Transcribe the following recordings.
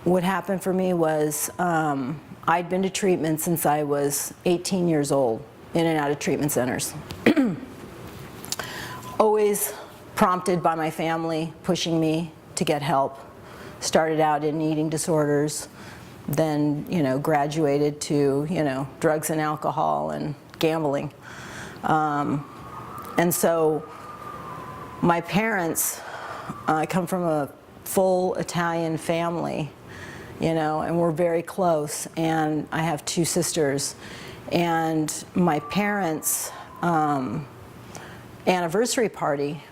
what happened for me was I'd been to treatment since I was 18 years old, in and out of treatment centers. Always prompted by my family, pushing me to get help. Started out in eating disorders, then, graduated to, drugs and alcohol and gambling. And so my parents, I come from a full Italian family, and we're very close, and I have two sisters. And my parents' anniversary party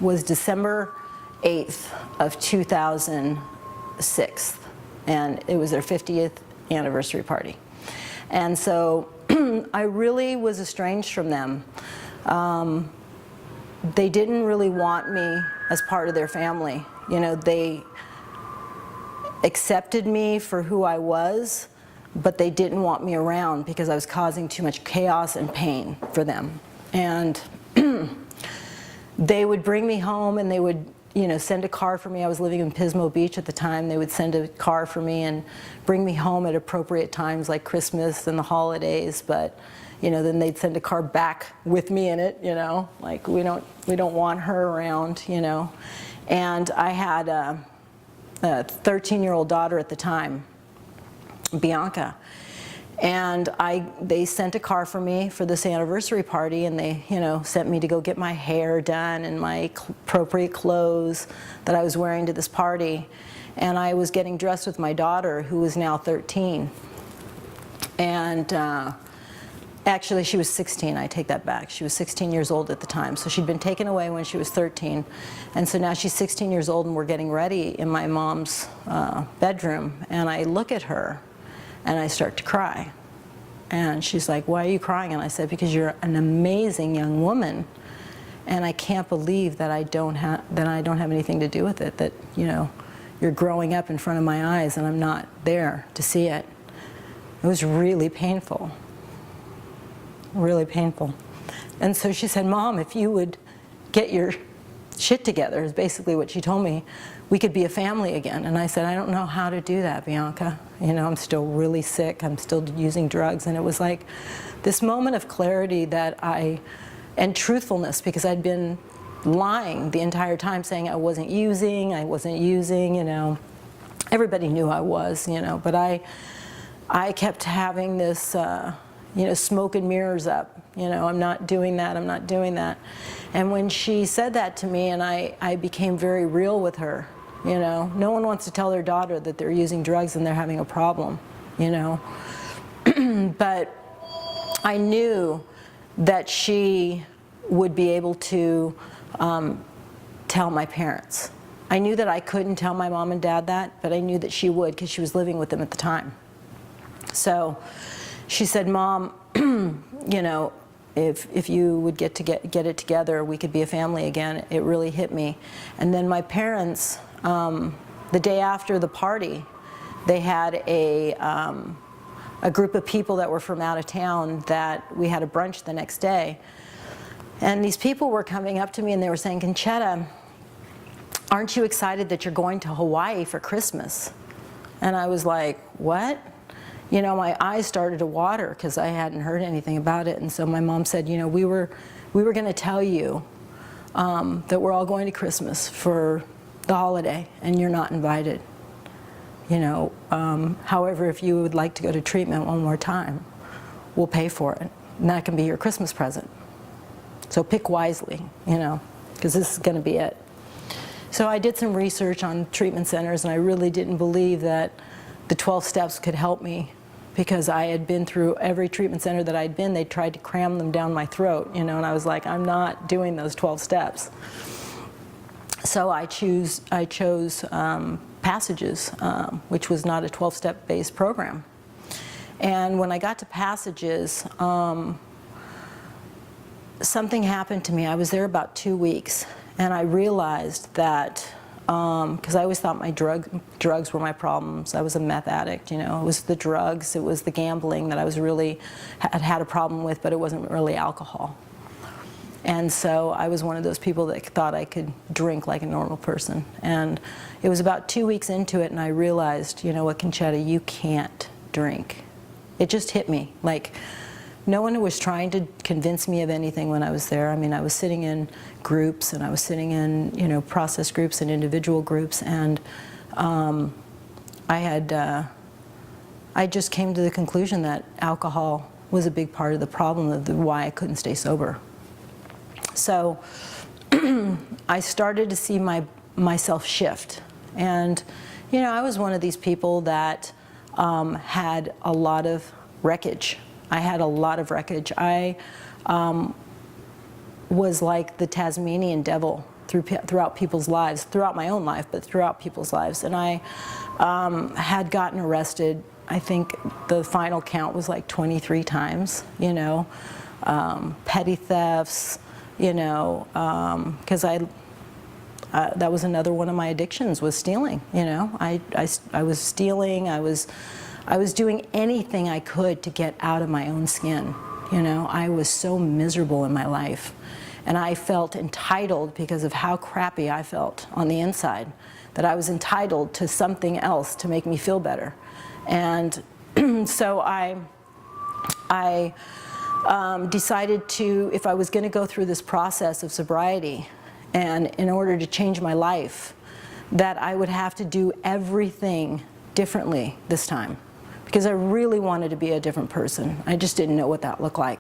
was December 8th of 2006, and it was their 50th anniversary party. And so I really was estranged from them. They didn't really want me as part of their family. They accepted me for who I was, but they didn't want me around because I was causing too much chaos and pain for them. And they would bring me home, and they would, send a car for me. I was living in Pismo Beach at the time. They would send a car for me and bring me home at appropriate times like Christmas and the holidays, but then they'd send a car back with me in it, like we don't want her around, And I had a 13-year-old daughter at the time, Bianca, and they sent a car for me for this anniversary party, and they sent me to go get my hair done and my appropriate clothes that I was wearing to this party. And I was getting dressed with my daughter, who was now 13, and actually she was 16, I take that back. She was 16 years old at the time, so she'd been taken away when she was 13, and so now she's 16 years old, and we're getting ready in my mom's bedroom, and I look at her and I start to cry. And she's like, "Why are you crying?" And I said, "Because you're an amazing young woman, and I can't believe that I don't have anything to do with it, that you're growing up in front of my eyes and I'm not there to see it." It was really painful. Really painful. And so she said, "Mom, if you would get your shit together," is basically what she told me, "we could be a family again." And I said, "I don't know how to do that, Bianca. I'm still really sick. I'm still using drugs." And it was like this moment of clarity and truthfulness, because I'd been lying the entire time, saying I wasn't using. Everybody knew I was, but I kept having this, smoke and mirrors up. I'm not doing that, I'm not doing that. And when she said that to me, and I became very real with her, no one wants to tell their daughter that they're using drugs and they're having a problem, But I knew that she would be able to tell my parents. I knew that I couldn't tell my mom and dad that, but I knew that she would, because she was living with them at the time. So she said, "Mom, if you would get it together, we could be a family again." It really hit me. And then my parents, the day after the party, they had a group of people that were from out of town that we had a brunch the next day. And these people were coming up to me and they were saying, "Concetta, aren't you excited that you're going to Hawaii for Christmas?" And I was like, "What?" My eyes started to water because I hadn't heard anything about it. And so my mom said, we were going to tell you that we're all going to Christmas for the holiday and you're not invited. However, if you would like to go to treatment one more time, we'll pay for it. And that can be your Christmas present. So pick wisely, because this is going to be it." So I did some research on treatment centers, and I really didn't believe that the 12 steps could help me, because I had been through every treatment center that I'd been. They tried to cram them down my throat, and I was like, I'm not doing those 12 steps. So I chose Passages, which was not a 12-step based program. And when I got to Passages, something happened to me. I was there about 2 weeks, and I realized that, because I always thought my drugs were my problems. I was a meth addict, It was the drugs, it was the gambling that I was really had a problem with, but it wasn't really alcohol. And so I was one of those people that thought I could drink like a normal person. And it was about 2 weeks into it and I realized, you know what, Concetta, you can't drink. It just hit me. Like, no one was trying to convince me of anything when I was there. I mean, I was sitting in groups and I was sitting in, you know, process groups and individual groups, and I just came to the conclusion that alcohol was a big part of the problem of why I couldn't stay sober. So I started to see myself shift. And, you know, I was one of these people that had a lot of wreckage. I had a lot of wreckage. I was like the Tasmanian devil throughout people's lives, throughout my own life, but throughout people's lives. And I had gotten arrested, I think the final count was like 23 times, you know, petty thefts, you know, because that was another one of my addictions, was stealing, you know. I was stealing, I was doing anything I could to get out of my own skin, you know. I was so miserable in my life. And I felt entitled because of how crappy I felt on the inside, that I was entitled to something else to make me feel better. And so I decided to, if I was going to go through this process of sobriety, and in order to change my life, that I would have to do everything differently this time, because I really wanted to be a different person. I just didn't know what that looked like.